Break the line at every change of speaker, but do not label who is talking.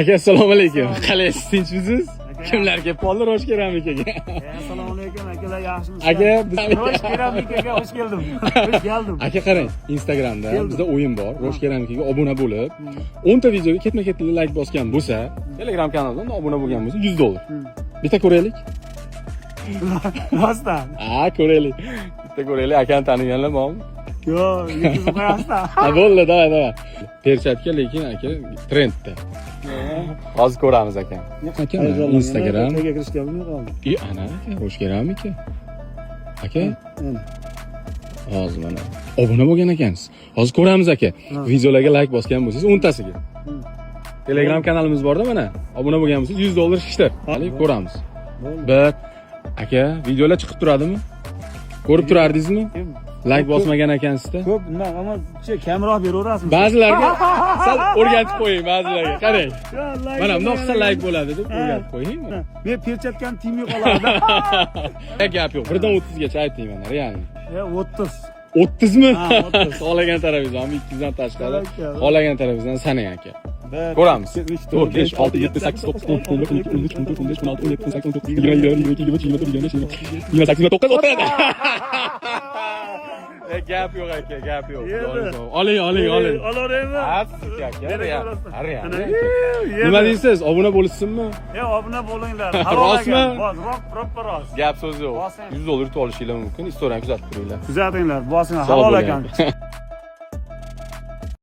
Aka assalomu alaykum. Qalaysiz, tinchmisiz? Kimlar kelib qoldi Rosh keramikaga?
Assalomu alaykum akalar, yaxshimisiz?
Aka,
Rosh keramikaga xush keldim. Xush keldim.
Aka qarang, Instagramda bizda o'yin bor. Rosh keramikaga obuna bo'lib, 10 ta videoga ketma-ketlik like bosgan bo'lsa, Telegram kanalidan obuna bo'lgan bo'lsa $100. Bitta ko'raylik.
Rostdan.
Ko'raylik. Bitta ko'raylik, akani taniganlar bormi?
Yo'q, yutib qo'yasizlar.
Bo'ldi, davay. Perchatka lekin aka trendda. Hozir ko'ramiz aka. Aka, Instagram.
Aka kirishga bilmayapman.
Ana aka, Rosh keramika. Aka, hozir mana obuna bo'lgan ekansiz. Hozir ko'ramiz aka. Videolarga like bosgan bo'lsangiz 10 tasiga. Telegram kanalimiz borda mana. Obuna bo'lgan bo'lsangiz $100 ishtir. Hali ko'ramiz. Bir aka, videolar chiqib turadimi? Ko'rib turardingizmi? Like bosmagan ekansizda.
Ko'p, nima, ammo kamroq beraverasizmi?
Ba'zilarga sal o'rgatib qo'ying, ba'zilarga. Qarang. Mana bundoq qilsa like bo'ladi deb o'rgatib qo'ying.
Men perchatkam tiymi qoladi.
Gap yo'q. 1 dan 30 gacha ayting mana, realni.
30.
30 mi?
Ha, 30.
Xohlagan tarafingizdan 200 dan tashqari. Xohlagan tarafingizdan sanang aka. Ko'ramiz. 4 5 6 7 8 9 10 11 12 13 14 15 16 17 18 19 20 21 22 23 24 29 30. Gap yo'q aka, gap yo'q. Oling.
Olaveraymi?
Aka. Nima deysiz? Obuna bo'lishsinmi?
Obuna bo'linglar.
Rostmi?
Rost.
Gap so'z yo'q. $100 yutib olishinglar mumkin. Istorani kuzatib turinglar.
Kuzatinglar, bosinglar.
Sog'
Halol
bo'ling.
ekan.